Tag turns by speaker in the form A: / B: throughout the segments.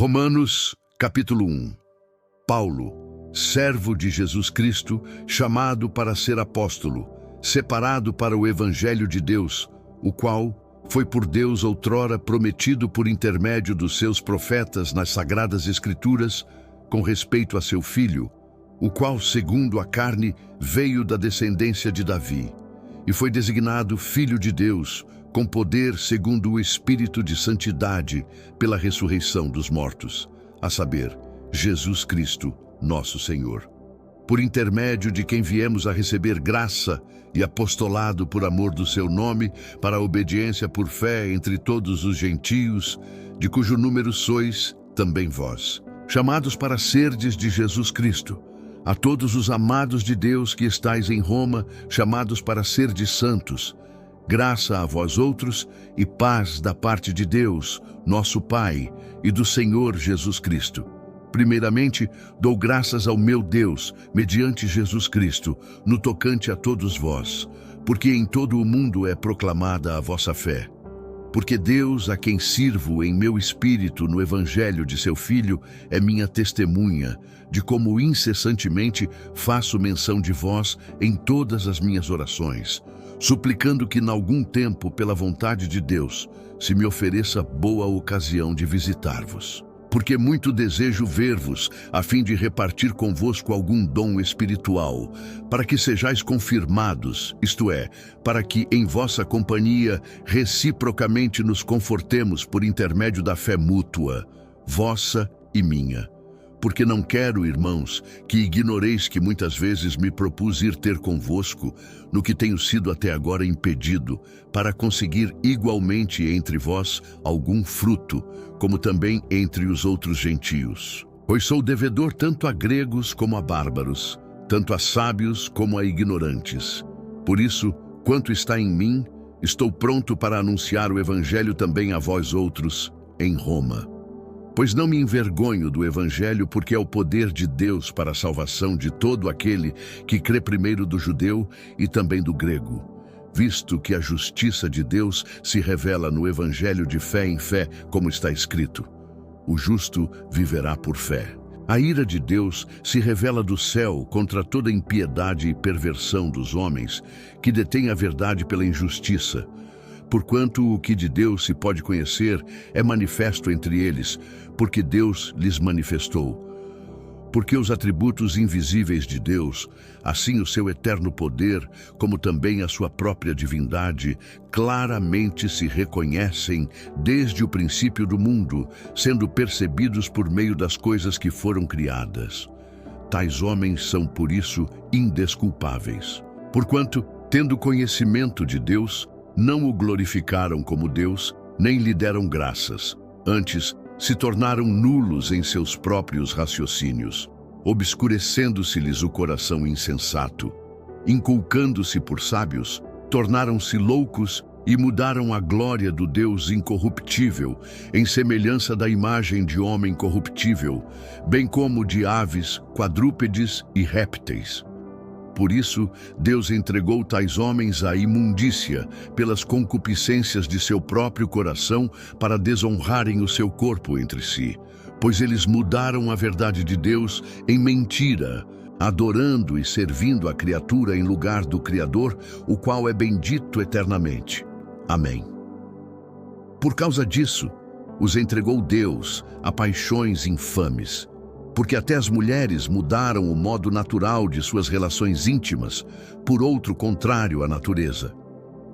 A: Romanos, capítulo 1. Paulo, servo de Jesus Cristo, chamado para ser apóstolo, separado para o Evangelho de Deus, o qual foi por Deus outrora prometido por intermédio dos seus profetas nas Sagradas Escrituras, com respeito a seu Filho, o qual, segundo a carne, veio da descendência de Davi, e foi designado Filho de Deus, com poder segundo o Espírito de Santidade, pela ressurreição dos mortos, a saber, Jesus Cristo, nosso Senhor. Por intermédio de quem viemos a receber graça e apostolado por amor do seu nome, para a obediência por fé entre todos os gentios, de cujo número sois também vós, chamados para serdes de Jesus Cristo. A todos os amados de Deus que estais em Roma, chamados para serdes santos, graça a vós outros e paz da parte de Deus, nosso Pai, e do Senhor Jesus Cristo. Primeiramente, dou graças ao meu Deus, mediante Jesus Cristo, no tocante a todos vós, porque em todo o mundo é proclamada a vossa fé. Porque Deus, a quem sirvo em meu espírito no Evangelho de seu Filho, é minha testemunha, de como incessantemente faço menção de vós em todas as minhas orações, suplicando que, nalgum tempo, pela vontade de Deus, se me ofereça boa ocasião de visitar-vos. Porque muito desejo ver-vos, a fim de repartir convosco algum dom espiritual, para que sejais confirmados, isto é, para que em vossa companhia reciprocamente nos confortemos por intermédio da fé mútua, vossa e minha. Porque não quero, irmãos, que ignoreis que muitas vezes me propus ir ter convosco, no que tenho sido até agora impedido, para conseguir igualmente entre vós algum fruto, como também entre os outros gentios. Pois sou devedor tanto a gregos como a bárbaros, tanto a sábios como a ignorantes. Por isso, quanto está em mim, estou pronto para anunciar o Evangelho também a vós outros, em Roma. Pois não me envergonho do Evangelho, porque é o poder de Deus para a salvação de todo aquele que crê, primeiro do judeu e também do grego, visto que a justiça de Deus se revela no Evangelho de fé em fé, como está escrito: o justo viverá por fé. A ira de Deus se revela do céu contra toda impiedade e perversão dos homens, que detêm a verdade pela injustiça. Porquanto o que de Deus se pode conhecer é manifesto entre eles, porque Deus lhes manifestou. Porque os atributos invisíveis de Deus, assim o seu eterno poder, como também a sua própria divindade, claramente se reconhecem desde o princípio do mundo, sendo percebidos por meio das coisas que foram criadas. Tais homens são, por isso, indesculpáveis. Porquanto, tendo conhecimento de Deus, não o glorificaram como Deus, nem lhe deram graças. Antes, se tornaram nulos em seus próprios raciocínios, obscurecendo-se-lhes o coração insensato. Inculcando-se por sábios, tornaram-se loucos e mudaram a glória do Deus incorruptível, em semelhança da imagem de homem corruptível, bem como de aves, quadrúpedes e répteis. Por isso, Deus entregou tais homens à imundícia, pelas concupiscências de seu próprio coração, para desonrarem o seu corpo entre si. Pois eles mudaram a verdade de Deus em mentira, adorando e servindo a criatura em lugar do Criador, o qual é bendito eternamente. Amém. Por causa disso, os entregou Deus a paixões infames, porque até as mulheres mudaram o modo natural de suas relações íntimas por outro contrário à natureza.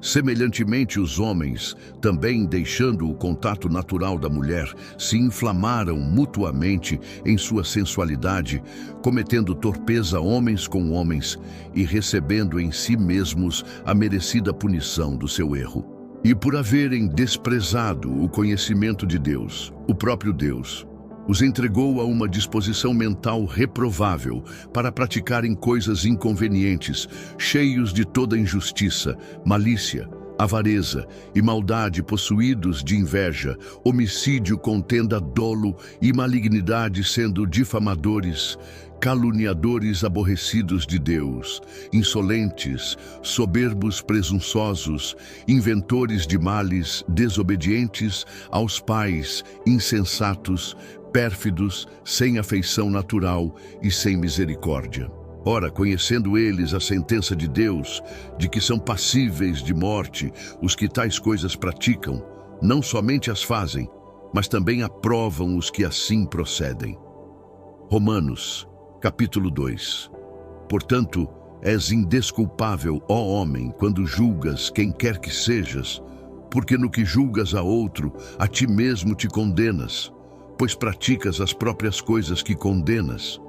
A: Semelhantemente, os homens, também deixando o contato natural da mulher, se inflamaram mutuamente em sua sensualidade, cometendo torpeza homens com homens e recebendo em si mesmos a merecida punição do seu erro. E por haverem desprezado o conhecimento de Deus, o próprio Deus os entregou a uma disposição mental reprovável para praticarem coisas inconvenientes, cheios de toda injustiça, malícia, avareza e maldade, possuídos de inveja, homicídio, contenda, dolo e malignidade, sendo difamadores, caluniadores, aborrecidos de Deus, insolentes, soberbos, presunçosos, inventores de males, desobedientes aos pais, insensatos, pérfidos, sem afeição natural e sem misericórdia. Ora, conhecendo eles a sentença de Deus, de que são passíveis de morte os que tais coisas praticam, não somente as fazem, mas também aprovam os que assim procedem. Romanos, capítulo 2. Portanto, és indesculpável, ó homem, quando julgas quem quer que sejas, porque no que julgas a outro, a ti mesmo te condenas, pois praticas as próprias coisas que condenas.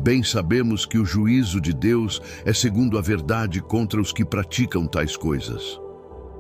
A: Bem sabemos que o juízo de Deus é segundo a verdade contra os que praticam tais coisas.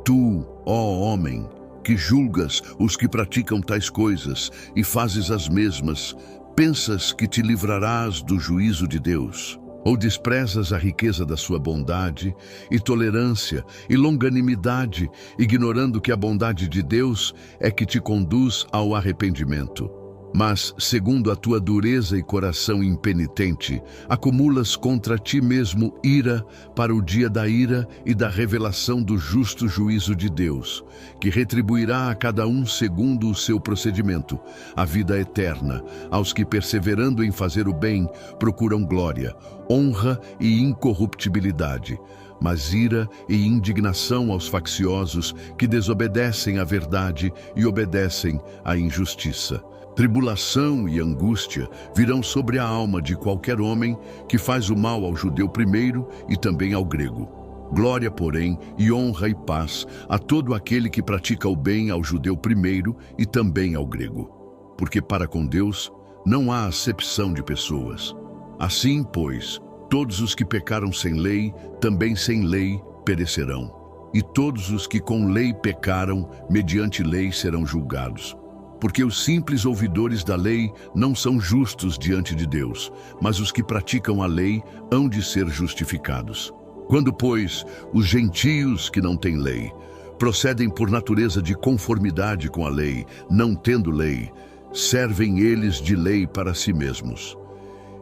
A: Tu, ó homem, que julgas os que praticam tais coisas e fazes as mesmas, pensas que te livrarás do juízo de Deus? Ou desprezas a riqueza da sua bondade e tolerância e longanimidade, ignorando que a bondade de Deus é que te conduz ao arrependimento? Mas, segundo a tua dureza e coração impenitente, acumulas contra ti mesmo ira para o dia da ira e da revelação do justo juízo de Deus, que retribuirá a cada um segundo o seu procedimento, a vida eterna, aos que, perseverando em fazer o bem, procuram glória, honra e incorruptibilidade, mas ira e indignação aos facciosos que desobedecem à verdade e obedecem à injustiça. Tribulação e angústia virão sobre a alma de qualquer homem que faz o mal ao judeu primeiro e também ao grego. Glória, porém, e honra e paz a todo aquele que pratica o bem ao judeu primeiro e também ao grego. Porque para com Deus não há acepção de pessoas. Assim, pois, todos os que pecaram sem lei, também sem lei perecerão. E todos os que com lei pecaram, mediante lei serão julgados. Porque os simples ouvidores da lei não são justos diante de Deus, mas os que praticam a lei hão de ser justificados. Quando, pois, os gentios que não têm lei procedem por natureza de conformidade com a lei, não tendo lei, servem eles de lei para si mesmos.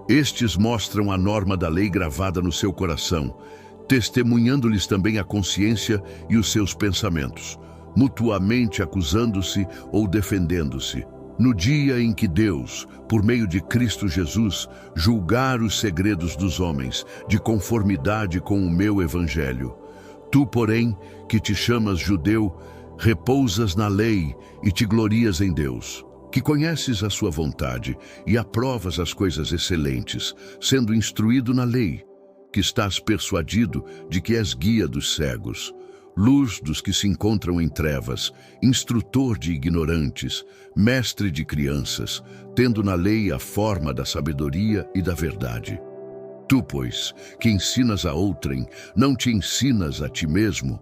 A: Estes mostram a norma da lei gravada no seu coração, testemunhando-lhes também a consciência e os seus pensamentos, mutuamente acusando-se ou defendendo-se. No dia em que Deus, por meio de Cristo Jesus, julgar os segredos dos homens, de conformidade com o meu evangelho. Tu, porém, que te chamas judeu, repousas na lei e te glorias em Deus, que conheces a sua vontade e aprovas as coisas excelentes, sendo instruído na lei, que estás persuadido de que és guia dos cegos, luz dos que se encontram em trevas, instrutor de ignorantes, mestre de crianças, tendo na lei a forma da sabedoria e da verdade. Tu, pois, que ensinas a outrem, não te ensinas a ti mesmo?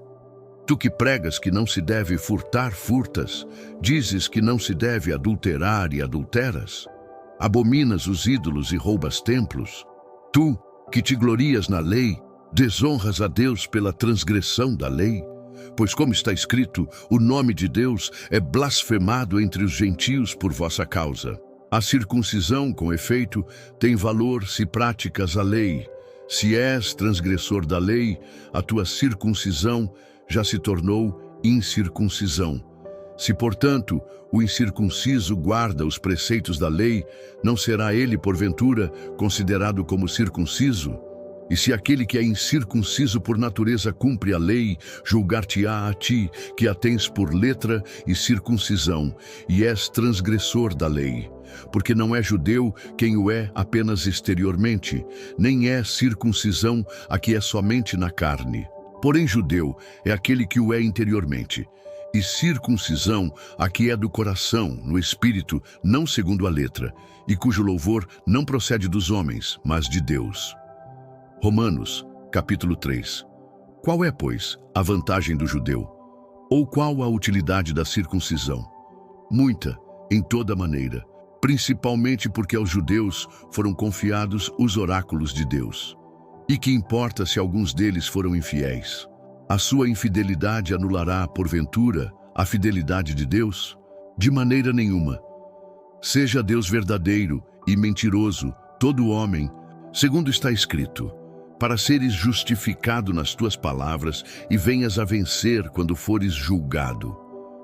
A: Tu que pregas que não se deve furtar, furtas, dizes que não se deve adulterar e adulteras? Abominas os ídolos e roubas templos? Tu, que te glorias na lei, desonras a Deus pela transgressão da lei? Pois como está escrito, o nome de Deus é blasfemado entre os gentios por vossa causa. A circuncisão, com efeito, tem valor se praticas a lei. Se és transgressor da lei, a tua circuncisão já se tornou incircuncisão. Se, portanto, o incircunciso guarda os preceitos da lei, não será ele, porventura, considerado como circunciso? E se aquele que é incircunciso por natureza cumpre a lei, julgar-te-á a ti, que a tens por letra e circuncisão, e és transgressor da lei. Porque não é judeu quem o é apenas exteriormente, nem é circuncisão a que é somente na carne. Porém judeu é aquele que o é interiormente, e circuncisão a que é do coração, no espírito, não segundo a letra, e cujo louvor não procede dos homens, mas de Deus. Romanos, capítulo 3. Qual é, pois, a vantagem do judeu? Ou qual a utilidade da circuncisão? Muita, em toda maneira, principalmente porque aos judeus foram confiados os oráculos de Deus. E que importa se alguns deles foram infiéis? A sua infidelidade anulará, porventura, a fidelidade de Deus? De maneira nenhuma. Seja Deus verdadeiro e mentiroso, todo homem, segundo está escrito, para seres justificado nas tuas palavras e venhas a vencer quando fores julgado.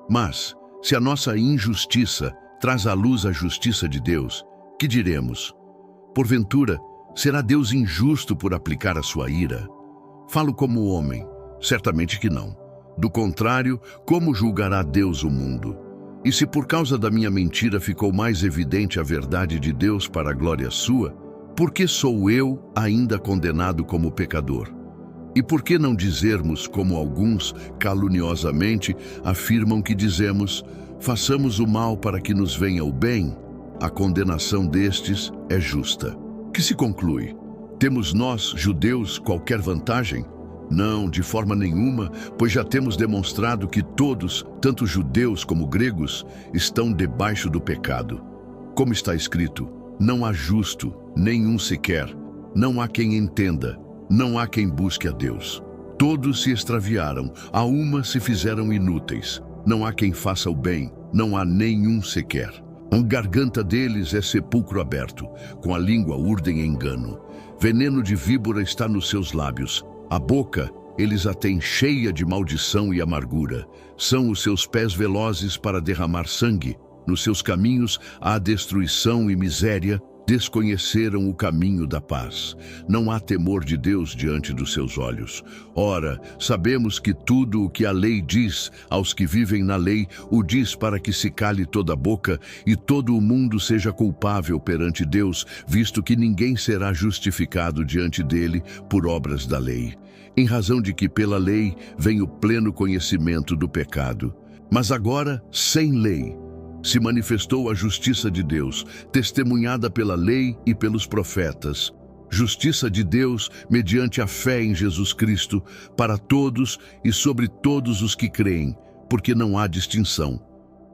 A: Mas, se a nossa injustiça traz à luz a justiça de Deus, que diremos? Porventura, será Deus injusto por aplicar a sua ira? Falo como homem, certamente que não. Do contrário, como julgará Deus o mundo? E se por causa da minha mentira ficou mais evidente a verdade de Deus para a glória sua, por que sou eu ainda condenado como pecador? E por que não dizermos, como alguns caluniosamente afirmam que dizemos, façamos o mal para que nos venha o bem? A condenação destes é justa. Que se conclui? Temos nós, judeus, qualquer vantagem? Não, de forma nenhuma, pois já temos demonstrado que todos, tanto judeus como gregos, estão debaixo do pecado. Como está escrito, não há justo, nenhum sequer, não há quem entenda, não há quem busque a Deus. Todos se extraviaram, a uma se fizeram inúteis. Não há quem faça o bem, não há nenhum sequer. A garganta deles é sepulcro aberto, com a língua urdem engano. Veneno de víbora está nos seus lábios. A boca, eles a têm cheia de maldição e amargura. São os seus pés velozes para derramar sangue. Nos seus caminhos há destruição e miséria. Desconheceram o caminho da paz. Não há temor de Deus diante dos seus olhos. Ora, sabemos que tudo o que a lei diz aos que vivem na lei, o diz para que se cale toda a boca e todo o mundo seja culpável perante Deus, visto que ninguém será justificado diante dele por obras da lei, em razão de que pela lei vem o pleno conhecimento do pecado. Mas agora, sem lei, se manifestou a justiça de Deus, testemunhada pela lei e pelos profetas. Justiça de Deus mediante a fé em Jesus Cristo, para todos e sobre todos os que creem, porque não há distinção.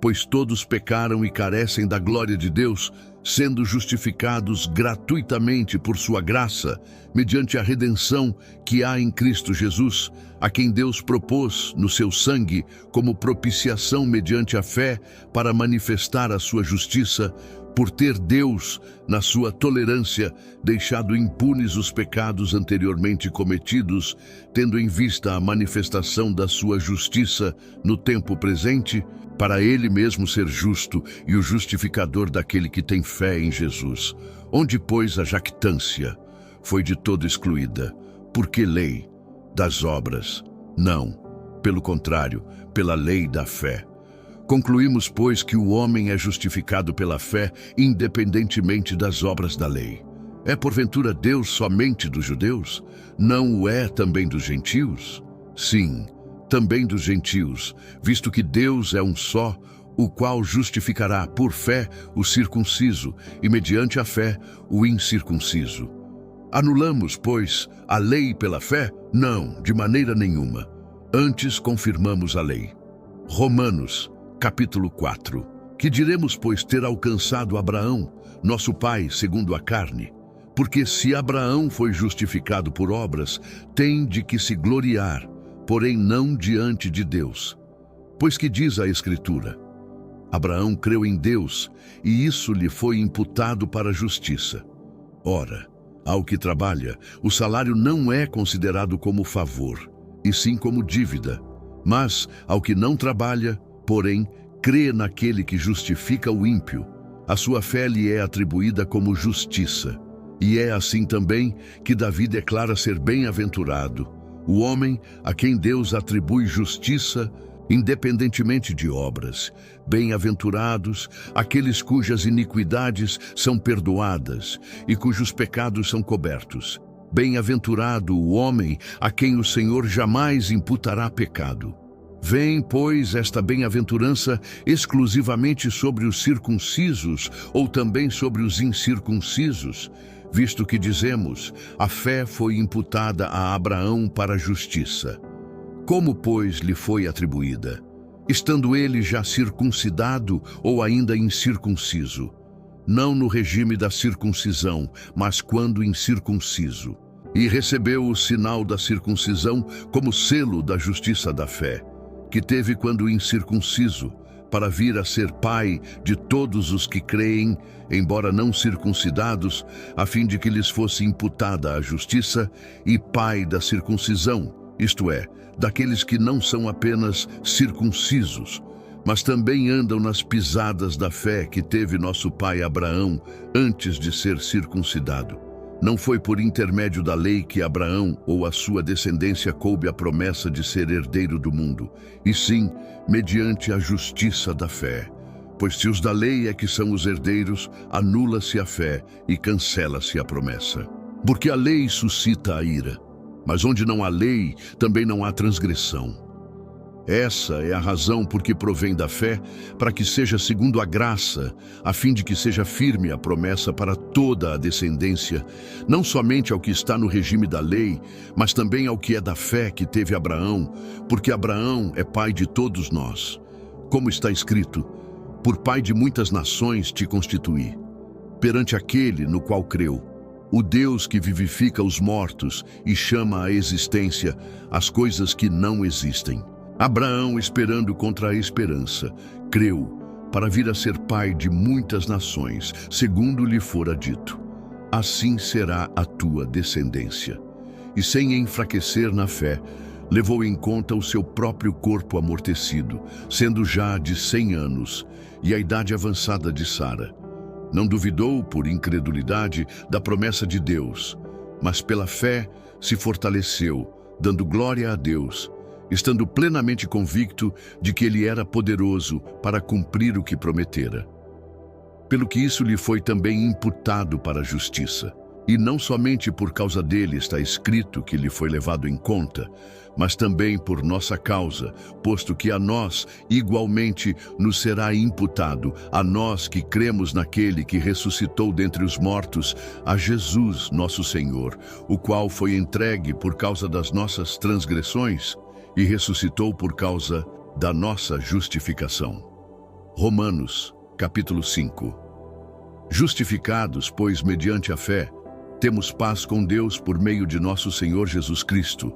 A: Pois todos pecaram e carecem da glória de Deus, sendo justificados gratuitamente por sua graça, mediante a redenção que há em Cristo Jesus, a quem Deus propôs no seu sangue como propiciação mediante a fé para manifestar a sua justiça, por ter Deus, na sua tolerância, deixado impunes os pecados anteriormente cometidos, tendo em vista a manifestação da sua justiça no tempo presente, para ele mesmo ser justo e o justificador daquele que tem fé em Jesus. Onde, pois, a jactância foi de todo excluída. Por que lei? Das obras? Não. Pelo contrário, pela lei da fé. Concluímos, pois, que o homem é justificado pela fé, independentemente das obras da lei. É porventura Deus somente dos judeus? Não o é também dos gentios? Sim, também dos gentios, visto que Deus é um só, o qual justificará por fé o circunciso e mediante a fé o incircunciso. Anulamos, pois, a lei pela fé? Não, de maneira nenhuma. Antes confirmamos a lei. Romanos, capítulo 4. Que diremos, pois, ter alcançado Abraão, nosso pai, segundo a carne? Porque se Abraão foi justificado por obras, tem de que se gloriar, porém não diante de Deus. Pois que diz a Escritura? Abraão creu em Deus, e isso lhe foi imputado para a justiça. Ora, ao que trabalha, o salário não é considerado como favor, e sim como dívida. Mas, ao que não trabalha, porém, crê naquele que justifica o ímpio, a sua fé lhe é atribuída como justiça. E é assim também que Davi declara ser bem-aventurado, o homem a quem Deus atribui justiça, independentemente de obras. Bem-aventurados aqueles cujas iniquidades são perdoadas e cujos pecados são cobertos. Bem-aventurado o homem a quem o Senhor jamais imputará pecado. Vem, pois, esta bem-aventurança exclusivamente sobre os circuncisos ou também sobre os incircuncisos, visto que dizemos, a fé foi imputada a Abraão para a justiça. Como, pois, lhe foi atribuída? Estando ele já circuncidado ou ainda incircunciso? Não no regime da circuncisão, mas quando incircunciso. E recebeu o sinal da circuncisão como selo da justiça da fé, que teve quando incircunciso, para vir a ser pai de todos os que creem, embora não circuncidados, a fim de que lhes fosse imputada a justiça, e pai da circuncisão, isto é, daqueles que não são apenas circuncisos, mas também andam nas pisadas da fé que teve nosso pai Abraão antes de ser circuncidado. Não foi por intermédio da lei que Abraão ou a sua descendência coube a promessa de ser herdeiro do mundo, e sim mediante a justiça da fé. Pois se os da lei é que são os herdeiros, anula-se a fé e cancela-se a promessa. Porque a lei suscita a ira, mas onde não há lei, também não há transgressão. Essa é a razão por que provém da fé, para que seja segundo a graça, a fim de que seja firme a promessa para toda a descendência, não somente ao que está no regime da lei, mas também ao que é da fé que teve Abraão, porque Abraão é pai de todos nós. Como está escrito, por pai de muitas nações te constituí, perante aquele no qual creu, o Deus que vivifica os mortos e chama à existência as coisas que não existem. Abraão, esperando contra a esperança, creu para vir a ser pai de muitas nações, segundo lhe fora dito. Assim será a tua descendência. E sem enfraquecer na fé, levou em conta o seu próprio corpo amortecido, sendo já de 100 anos, e a idade avançada de Sara. Não duvidou, por incredulidade, da promessa de Deus, mas pela fé se fortaleceu, dando glória a Deus, estando plenamente convicto de que ele era poderoso para cumprir o que prometera. Pelo que isso lhe foi também imputado para a justiça. E não somente por causa dele está escrito que lhe foi levado em conta, mas também por nossa causa, posto que a nós igualmente nos será imputado, a nós que cremos naquele que ressuscitou dentre os mortos, a Jesus nosso Senhor, o qual foi entregue por causa das nossas transgressões e ressuscitou por causa da nossa justificação. Romanos, capítulo 5. Justificados, pois, mediante a fé, temos paz com Deus por meio de nosso Senhor Jesus Cristo,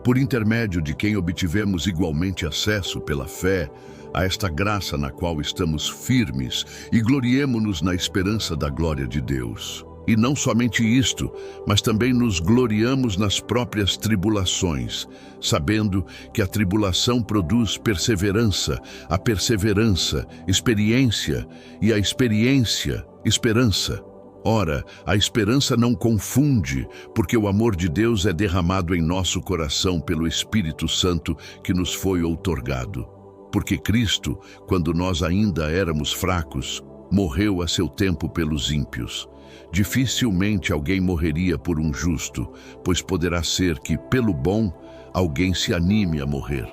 A: por intermédio de quem obtivemos igualmente acesso pela fé a esta graça na qual estamos firmes e gloriemo-nos na esperança da glória de Deus. E não somente isto, mas também nos gloriamos nas próprias tribulações, sabendo que a tribulação produz perseverança, a perseverança, experiência, e a experiência, esperança. Ora, a esperança não confunde, porque o amor de Deus é derramado em nosso coração pelo Espírito Santo que nos foi outorgado. Porque Cristo, quando nós ainda éramos fracos, morreu a seu tempo pelos ímpios. Dificilmente alguém morreria por um justo, pois poderá ser que, pelo bom, alguém se anime a morrer.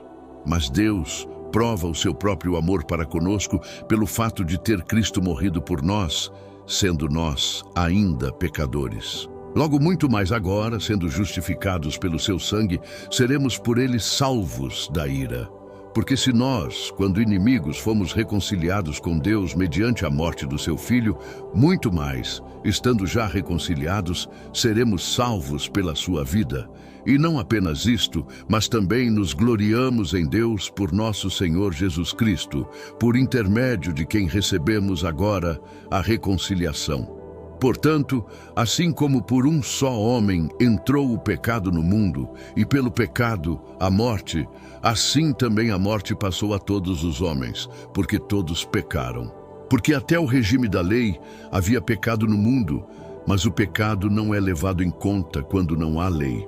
A: Mas Deus prova o seu próprio amor para conosco pelo fato de ter Cristo morrido por nós, sendo nós ainda pecadores. Logo muito mais agora, sendo justificados pelo seu sangue, seremos por ele salvos da ira. Porque se nós, quando inimigos, fomos reconciliados com Deus mediante a morte do seu Filho, muito mais, estando já reconciliados, seremos salvos pela sua vida. E não apenas isto, mas também nos gloriamos em Deus por nosso Senhor Jesus Cristo, por intermédio de quem recebemos agora a reconciliação. Portanto, assim como por um só homem entrou o pecado no mundo, e pelo pecado a morte, assim também a morte passou a todos os homens, porque todos pecaram. Porque até o regime da lei havia pecado no mundo, mas o pecado não é levado em conta quando não há lei.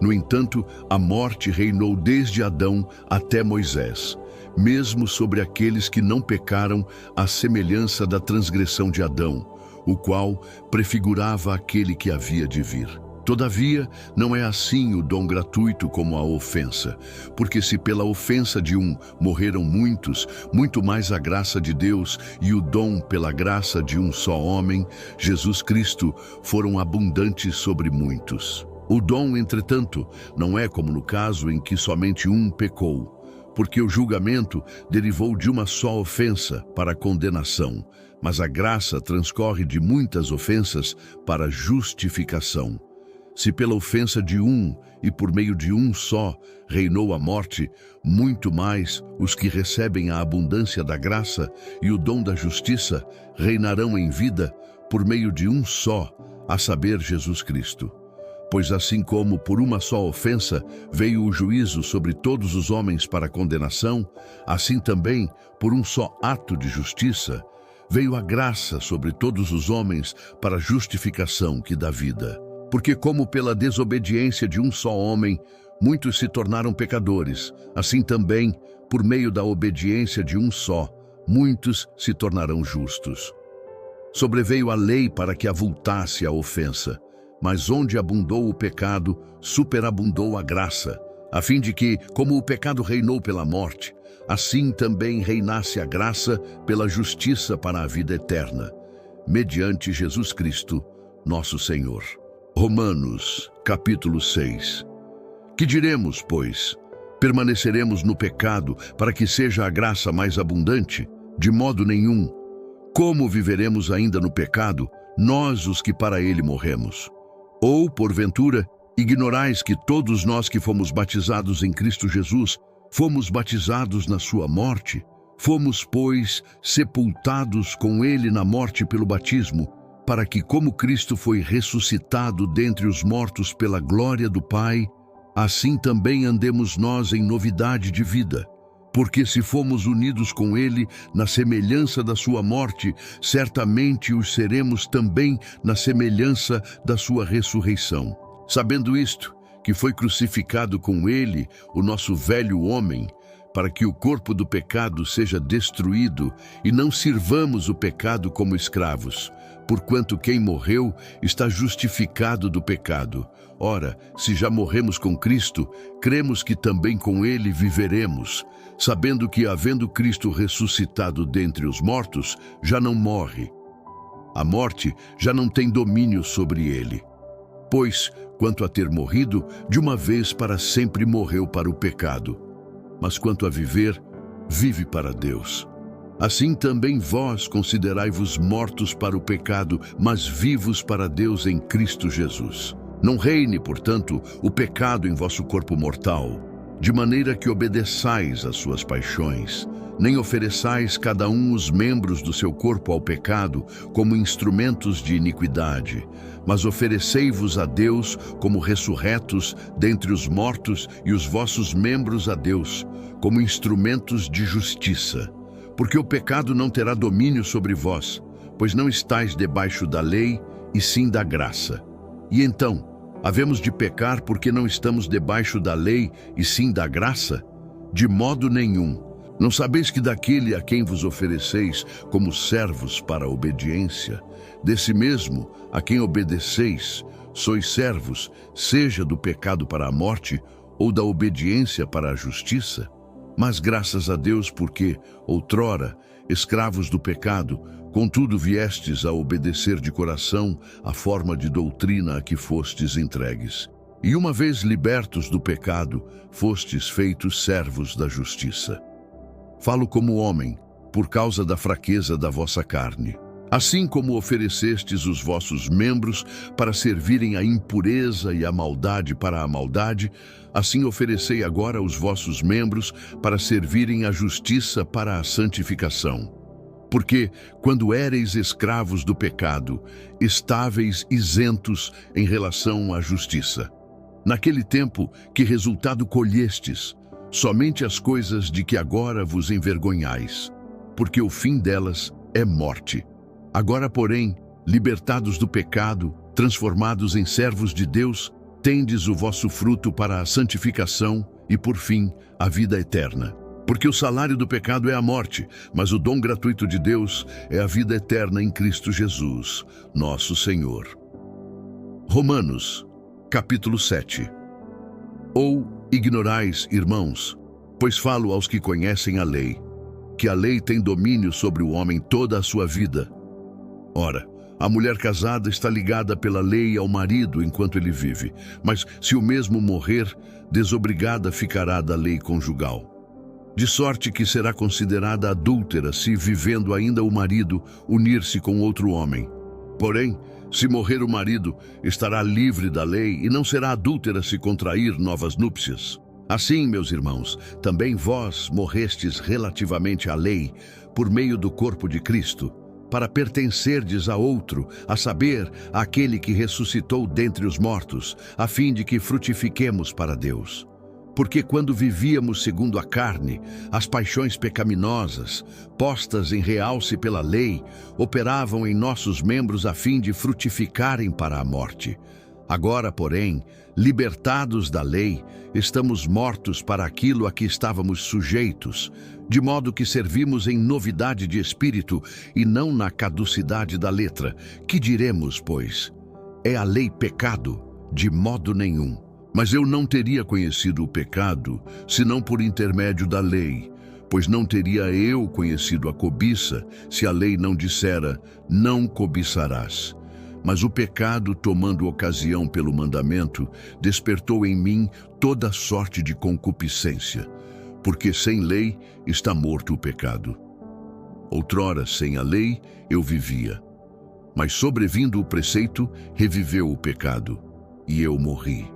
A: No entanto, a morte reinou desde Adão até Moisés, mesmo sobre aqueles que não pecaram, à semelhança da transgressão de Adão, o qual prefigurava aquele que havia de vir. Todavia, não é assim o dom gratuito como a ofensa, porque se pela ofensa de um morreram muitos, muito mais a graça de Deus e o dom pela graça de um só homem, Jesus Cristo, foram abundantes sobre muitos. O dom, entretanto, não é como no caso em que somente um pecou, porque o julgamento derivou de uma só ofensa para a condenação, mas a graça transcorre de muitas ofensas para a justificação. Se pela ofensa de um e por meio de um só reinou a morte, muito mais os que recebem a abundância da graça e o dom da justiça reinarão em vida por meio de um só, a saber, Jesus Cristo. Pois assim como por uma só ofensa veio o juízo sobre todos os homens para condenação, assim também, por um só ato de justiça, veio a graça sobre todos os homens para a justificação que dá vida. Porque como pela desobediência de um só homem, muitos se tornaram pecadores, assim também, por meio da obediência de um só, muitos se tornarão justos. Sobreveio a lei para que avultasse a ofensa, mas onde abundou o pecado, superabundou a graça, a fim de que, como o pecado reinou pela morte, assim também reinasse a graça pela justiça para a vida eterna, mediante Jesus Cristo, nosso Senhor. Romanos, capítulo 6. Que diremos, pois? Permaneceremos no pecado para que seja a graça mais abundante? De modo nenhum. Como viveremos ainda no pecado, nós os que para ele morremos? Ou, porventura, ignorais que todos nós que fomos batizados em Cristo Jesus, fomos batizados na sua morte? Fomos, pois, sepultados com ele na morte pelo batismo, para que, como Cristo foi ressuscitado dentre os mortos pela glória do Pai, assim também andemos nós em novidade de vida. Porque se fomos unidos com ele na semelhança da sua morte, certamente os seremos também na semelhança da sua ressurreição. Sabendo isto, que foi crucificado com ele o nosso velho homem, para que o corpo do pecado seja destruído e não sirvamos o pecado como escravos, porquanto quem morreu está justificado do pecado. Ora, se já morremos com Cristo, cremos que também com ele viveremos, sabendo que, havendo Cristo ressuscitado dentre os mortos, já não morre. A morte já não tem domínio sobre ele. Pois, quanto a ter morrido, de uma vez para sempre morreu para o pecado. Mas quanto a viver, vive para Deus. Assim também vós considerai-vos mortos para o pecado, mas vivos para Deus em Cristo Jesus. Não reine, portanto, o pecado em vosso corpo mortal, de maneira que obedeçais às suas paixões, nem ofereçais cada um os membros do seu corpo ao pecado como instrumentos de iniquidade, mas oferecei-vos a Deus como ressurretos dentre os mortos e os vossos membros a Deus como instrumentos de justiça. Porque o pecado não terá domínio sobre vós, pois não estáis debaixo da lei, e sim da graça. E então, havemos de pecar porque não estamos debaixo da lei e sim da graça? De modo nenhum. Não sabeis que daquele a quem vos ofereceis como servos para a obediência, desse mesmo a quem obedeceis, sois servos, seja do pecado para a morte ou da obediência para a justiça? Mas graças a Deus porque, outrora, escravos do pecado, contudo viestes a obedecer de coração a forma de doutrina a que fostes entregues. E uma vez libertos do pecado, fostes feitos servos da justiça. Falo como homem, por causa da fraqueza da vossa carne. Assim como oferecestes os vossos membros para servirem à impureza e à maldade para a maldade, assim oferecei agora os vossos membros para servirem à justiça para a santificação. Porque, quando éreis escravos do pecado, estáveis isentos em relação à justiça. Naquele tempo, que resultado colhestes? Somente as coisas de que agora vos envergonhais, porque o fim delas é morte. Agora, porém, libertados do pecado, transformados em servos de Deus, tendes o vosso fruto para a santificação e, por fim, a vida eterna. Porque o salário do pecado é a morte, mas o dom gratuito de Deus é a vida eterna em Cristo Jesus, nosso Senhor. Romanos, capítulo 7. Ou ignorais, irmãos, pois falo aos que conhecem a lei, que a lei tem domínio sobre o homem toda a sua vida. Ora, a mulher casada está ligada pela lei ao marido enquanto ele vive, mas se o mesmo morrer, desobrigada ficará da lei conjugal. De sorte que será considerada adúltera se, vivendo ainda o marido, unir-se com outro homem. Porém, se morrer o marido, estará livre da lei e não será adúltera se contrair novas núpcias. Assim, meus irmãos, também vós morrestes relativamente à lei, por meio do corpo de Cristo, para pertencerdes a outro, a saber, àquele que ressuscitou dentre os mortos, a fim de que frutifiquemos para Deus. Porque quando vivíamos segundo a carne, as paixões pecaminosas, postas em realce pela lei, operavam em nossos membros a fim de frutificarem para a morte. Agora, porém, libertados da lei, estamos mortos para aquilo a que estávamos sujeitos, de modo que servimos em novidade de espírito e não na caducidade da letra. Que diremos, pois? É a lei pecado? De modo nenhum. Mas eu não teria conhecido o pecado, senão por intermédio da lei, pois não teria eu conhecido a cobiça, se a lei não dissera, não cobiçarás. Mas o pecado, tomando ocasião pelo mandamento, despertou em mim toda sorte de concupiscência, porque sem lei está morto o pecado. Outrora, sem a lei, eu vivia, mas sobrevindo o preceito, reviveu o pecado, e eu morri.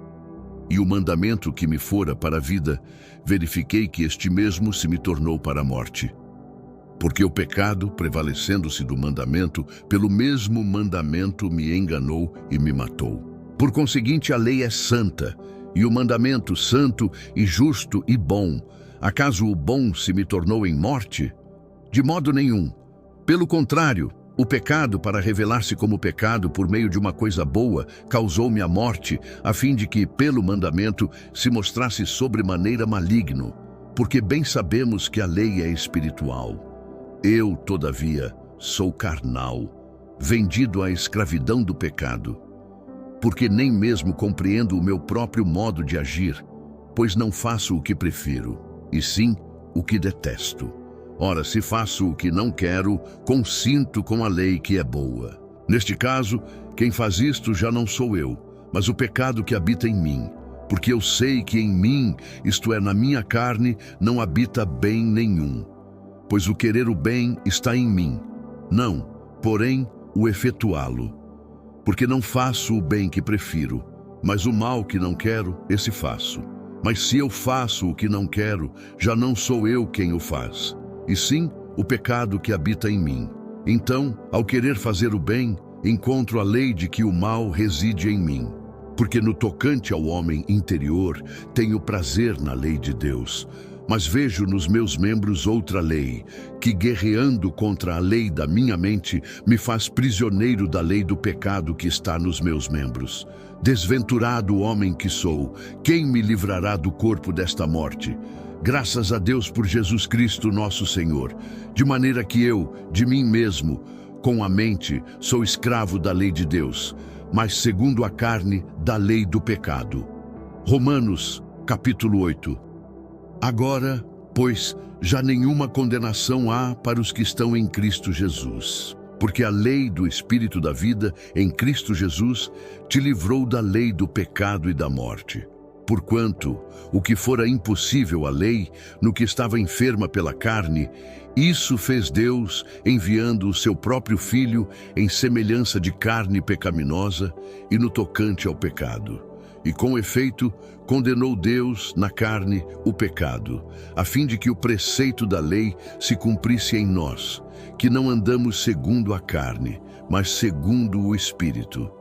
A: E o mandamento que me fora para a vida, verifiquei que este mesmo se me tornou para a morte. Porque o pecado, prevalecendo-se do mandamento, pelo mesmo mandamento me enganou e me matou. Por conseguinte, a lei é santa, e o mandamento santo e justo e bom. Acaso o bom se me tornou em morte? De modo nenhum. Pelo contrário, o pecado, para revelar-se como pecado por meio de uma coisa boa, causou-me a morte, a fim de que, pelo mandamento, se mostrasse sobremaneira maligno, porque bem sabemos que a lei é espiritual. Eu, todavia, sou carnal, vendido à escravidão do pecado, porque nem mesmo compreendo o meu próprio modo de agir, pois não faço o que prefiro, e sim o que detesto. Ora, se faço o que não quero, consinto com a lei que é boa. Neste caso, quem faz isto já não sou eu, mas o pecado que habita em mim. Porque eu sei que em mim, isto é, na minha carne, não habita bem nenhum. Pois o querer o bem está em mim, não, porém, o efetuá-lo. Porque não faço o bem que prefiro, mas o mal que não quero, esse faço. Mas se eu faço o que não quero, já não sou eu quem o faz, e sim o pecado que habita em mim. Então, ao querer fazer o bem, encontro a lei de que o mal reside em mim. Porque no tocante ao homem interior, tenho prazer na lei de Deus, mas vejo nos meus membros outra lei, que guerreando contra a lei da minha mente, me faz prisioneiro da lei do pecado que está nos meus membros. Desventurado homem que sou, quem me livrará do corpo desta morte? Graças a Deus por Jesus Cristo nosso Senhor, de maneira que eu, de mim mesmo, com a mente, sou escravo da lei de Deus, mas segundo a carne, da lei do pecado. Romanos, capítulo 8. Agora, pois, já nenhuma condenação há para os que estão em Cristo Jesus. Porque a lei do Espírito da vida, em Cristo Jesus, te livrou da lei do pecado e da morte. Porquanto, o que fora impossível à lei, no que estava enferma pela carne, isso fez Deus, enviando o seu próprio Filho em semelhança de carne pecaminosa e no tocante ao pecado. E com efeito, condenou Deus na carne o pecado, a fim de que o preceito da lei se cumprisse em nós, que não andamos segundo a carne, mas segundo o Espírito.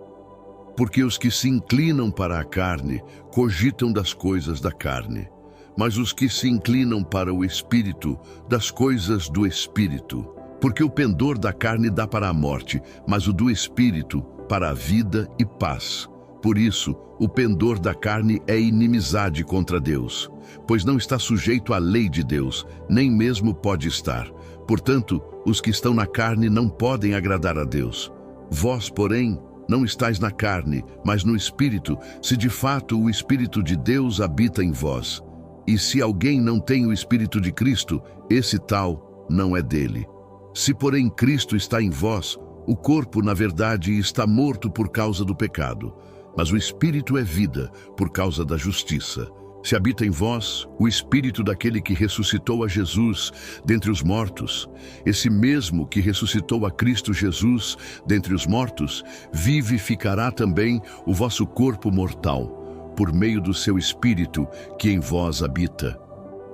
A: Porque os que se inclinam para a carne cogitam das coisas da carne, mas os que se inclinam para o Espírito, das coisas do Espírito. Porque o pendor da carne dá para a morte, mas o do Espírito para a vida e paz. Por isso, o pendor da carne é inimizade contra Deus, pois não está sujeito à lei de Deus, nem mesmo pode estar. Portanto, os que estão na carne não podem agradar a Deus. Vós, porém, não estais na carne, mas no Espírito, se de fato o Espírito de Deus habita em vós. E se alguém não tem o Espírito de Cristo, esse tal não é dele. Se, porém, Cristo está em vós, o corpo, na verdade, está morto por causa do pecado, mas o Espírito é vida por causa da justiça. Se habita em vós o Espírito daquele que ressuscitou a Jesus dentre os mortos, esse mesmo que ressuscitou a Cristo Jesus dentre os mortos, vivificará também o vosso corpo mortal, por meio do seu Espírito que em vós habita.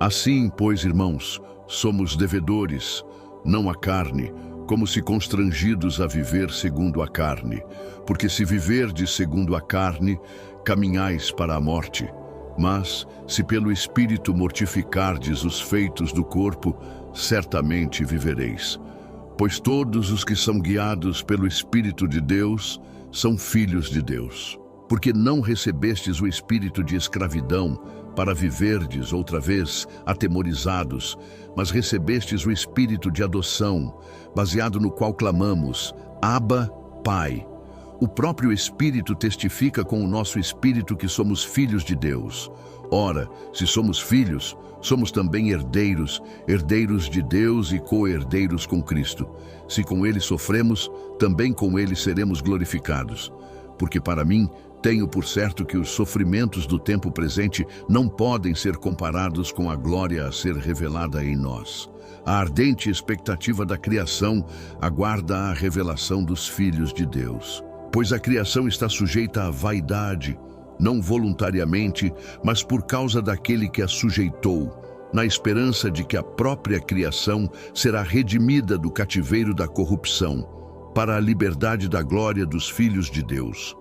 A: Assim, pois, irmãos, somos devedores, não à carne, como se constrangidos a viver segundo a carne. Porque se viverdes segundo a carne, caminhais para a morte. Mas, se pelo Espírito mortificardes os feitos do corpo, certamente vivereis. Pois todos os que são guiados pelo Espírito de Deus são filhos de Deus. Porque não recebestes o espírito de escravidão para viverdes outra vez atemorizados, mas recebestes o espírito de adoção, baseado no qual clamamos, Abba, Pai. O próprio Espírito testifica com o nosso espírito que somos filhos de Deus. Ora, se somos filhos, somos também herdeiros, herdeiros de Deus e co-herdeiros com Cristo. Se com Ele sofremos, também com Ele seremos glorificados. Porque para mim, tenho por certo que os sofrimentos do tempo presente não podem ser comparados com a glória a ser revelada em nós. A ardente expectativa da criação aguarda a revelação dos filhos de Deus. Pois a criação está sujeita à vaidade, não voluntariamente, mas por causa daquele que a sujeitou, na esperança de que a própria criação será redimida do cativeiro da corrupção, para a liberdade da glória dos filhos de Deus.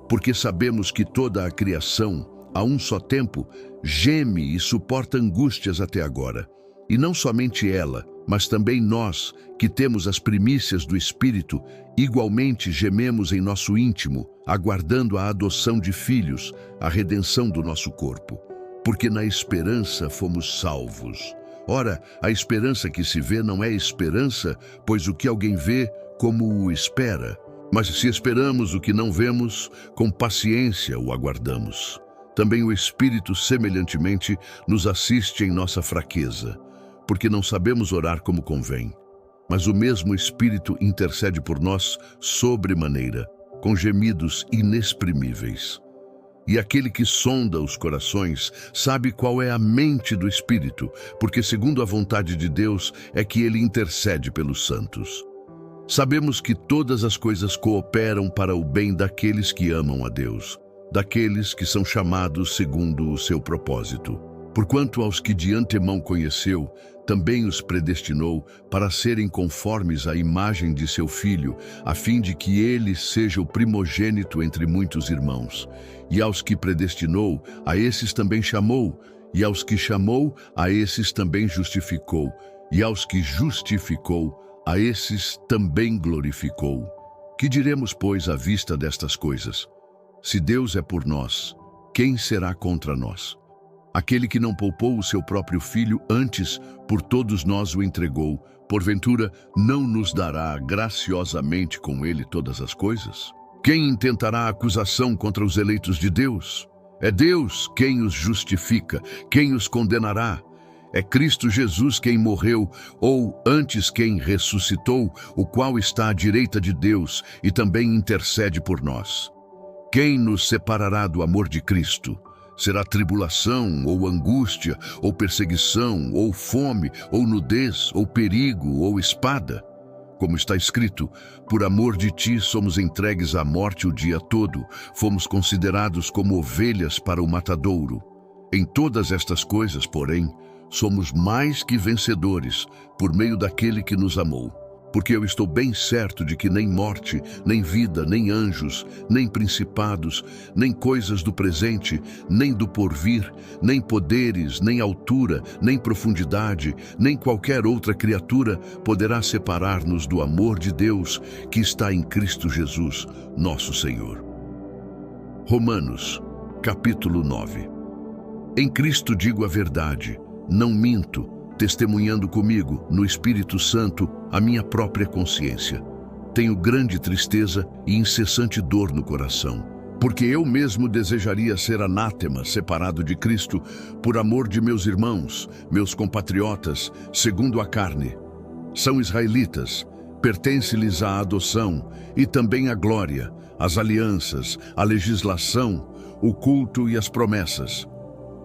A: Porque sabemos que toda a criação, a um só tempo, geme e suporta angústias até agora. E não somente ela, mas também nós, que temos as primícias do Espírito, igualmente gememos em nosso íntimo, aguardando a adoção de filhos, a redenção do nosso corpo. Porque na esperança fomos salvos. Ora, a esperança que se vê não é esperança, pois o que alguém vê, como o espera. Mas se esperamos o que não vemos, com paciência o aguardamos. Também o Espírito, semelhantemente, nos assiste em nossa fraqueza, porque não sabemos orar como convém. Mas o mesmo Espírito intercede por nós sobremaneira, com gemidos inexprimíveis. E aquele que sonda os corações sabe qual é a mente do Espírito, porque segundo a vontade de Deus é que ele intercede pelos santos. Sabemos que todas as coisas cooperam para o bem daqueles que amam a Deus, daqueles que são chamados segundo o seu propósito. Porquanto aos que de antemão conheceu, também os predestinou para serem conformes à imagem de seu Filho, a fim de que ele seja o primogênito entre muitos irmãos. E aos que predestinou, a esses também chamou, e aos que chamou, a esses também justificou, e aos que justificou, a esses também glorificou. Que diremos, pois, à vista destas coisas? Se Deus é por nós, quem será contra nós? Aquele que não poupou o seu próprio Filho, antes por todos nós o entregou, porventura não nos dará graciosamente com ele todas as coisas? Quem intentará acusação contra os eleitos de Deus? É Deus quem os justifica, quem os condenará? É Cristo Jesus quem morreu, ou antes quem ressuscitou, o qual está à direita de Deus e também intercede por nós. Quem nos separará do amor de Cristo? Será tribulação, ou angústia, ou perseguição, ou fome, ou nudez, ou perigo, ou espada? Como está escrito, por amor de ti somos entregues à morte o dia todo, fomos considerados como ovelhas para o matadouro. Em todas estas coisas, porém, somos mais que vencedores, por meio daquele que nos amou. Porque eu estou bem certo de que nem morte, nem vida, nem anjos, nem principados, nem coisas do presente, nem do porvir, nem poderes, nem altura, nem profundidade, nem qualquer outra criatura poderá separar-nos do amor de Deus que está em Cristo Jesus, nosso Senhor. Romanos, capítulo 9. Em Cristo digo a verdade, não minto, testemunhando comigo, no Espírito Santo, a minha própria consciência. Tenho grande tristeza e incessante dor no coração, porque eu mesmo desejaria ser anátema, separado de Cristo, por amor de meus irmãos, meus compatriotas, segundo a carne. São israelitas, pertence-lhes a adoção e também a glória, as alianças, a legislação, o culto e as promessas.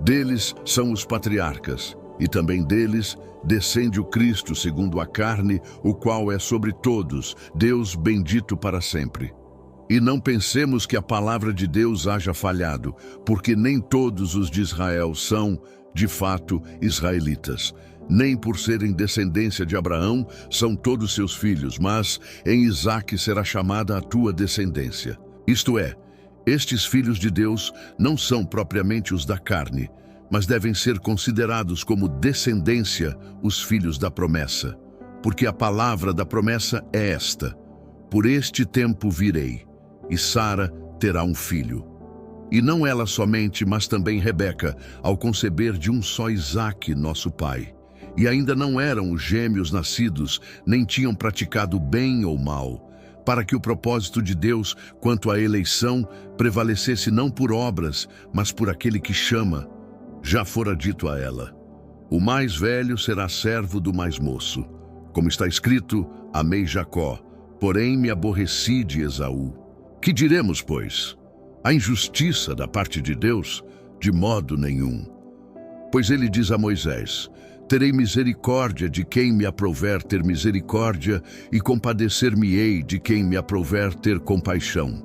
A: Deles são os patriarcas, e também deles descende o Cristo segundo a carne, o qual é sobre todos, Deus bendito para sempre. E não pensemos que a palavra de Deus haja falhado, porque nem todos os de Israel são, de fato, israelitas. Nem por serem descendência de Abraão são todos seus filhos, mas em Isaque será chamada a tua descendência. Isto é, estes filhos de Deus não são propriamente os da carne, mas devem ser considerados como descendência os filhos da promessa. Porque a palavra da promessa é esta: por este tempo virei, e Sara terá um filho. E não ela somente, mas também Rebeca, ao conceber de um só Isaque, nosso pai. E ainda não eram os gêmeos nascidos, nem tinham praticado bem ou mal, para que o propósito de Deus quanto à eleição prevalecesse não por obras, mas por aquele que chama. Já fora dito a ela: o mais velho será servo do mais moço. Como está escrito, amei Jacó, porém me aborreci de Esaú. Que diremos, pois? A injustiça da parte de Deus? De modo nenhum. Pois ele diz a Moisés: terei misericórdia de quem me aprouver ter misericórdia, e compadecer-me-ei de quem me aprouver ter compaixão.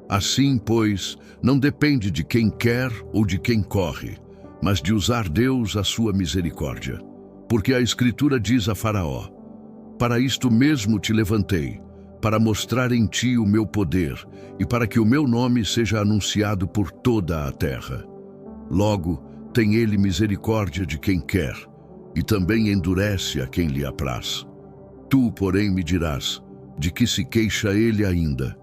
A: Assim, pois, não depende de quem quer ou de quem corre, mas de usar Deus a sua misericórdia. Porque a Escritura diz a Faraó: para isto mesmo te levantei, para mostrar em ti o meu poder, e para que o meu nome seja anunciado por toda a terra. Logo, tem ele misericórdia de quem quer, e também endurece a quem lhe apraz. Tu, porém, me dirás: de que se queixa ele ainda?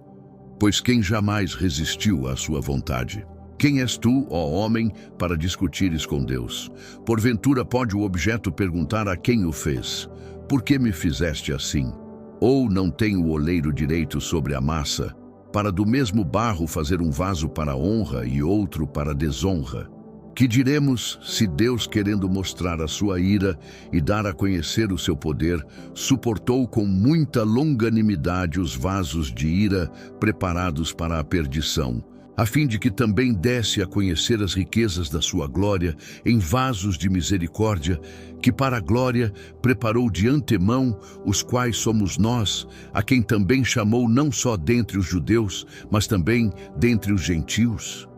A: Pois quem jamais resistiu à sua vontade? Quem és tu, ó homem, para discutires com Deus? Porventura pode o objeto perguntar a quem o fez: por que me fizeste assim? Ou não tem o oleiro direito sobre a massa, para do mesmo barro fazer um vaso para honra e outro para desonra? Que diremos se Deus, querendo mostrar a sua ira e dar a conhecer o seu poder, suportou com muita longanimidade os vasos de ira preparados para a perdição, a fim de que também desse a conhecer as riquezas da sua glória em vasos de misericórdia, que para a glória preparou de antemão, os quais somos nós, a quem também chamou não só dentre os judeus, mas também dentre os gentios?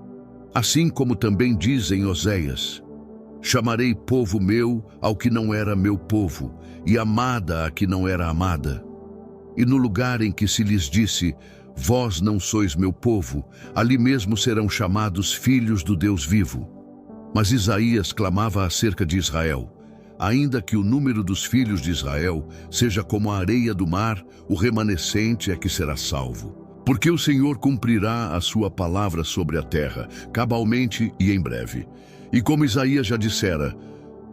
A: Assim como também diz em Oséias: chamarei povo meu ao que não era meu povo, e amada a que não era amada. E no lugar em que se lhes disse: vós não sois meu povo, ali mesmo serão chamados filhos do Deus vivo. Mas Isaías clamava acerca de Israel: ainda que o número dos filhos de Israel seja como a areia do mar, o remanescente é que será salvo. Porque o Senhor cumprirá a sua palavra sobre a terra, cabalmente e em breve. E como Isaías já dissera: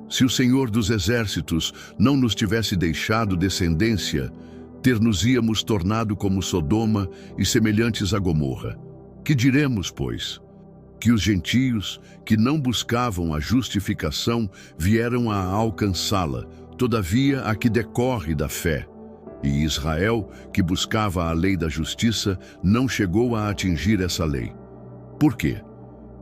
A: se o Senhor dos exércitos não nos tivesse deixado descendência, ter-nos-íamos tornado como Sodoma e semelhantes a Gomorra. Que diremos, pois? Que os gentios, que não buscavam a justificação, vieram a alcançá-la, todavia a que decorre da fé. E Israel, que buscava a lei da justiça, não chegou a atingir essa lei. Por quê?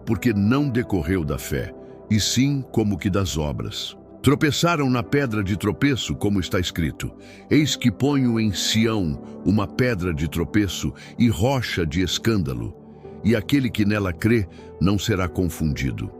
A: Porque não decorreu da fé, e sim como que das obras. Tropeçaram na pedra de tropeço, como está escrito: eis que ponho em Sião uma pedra de tropeço e rocha de escândalo, e aquele que nela crê não será confundido.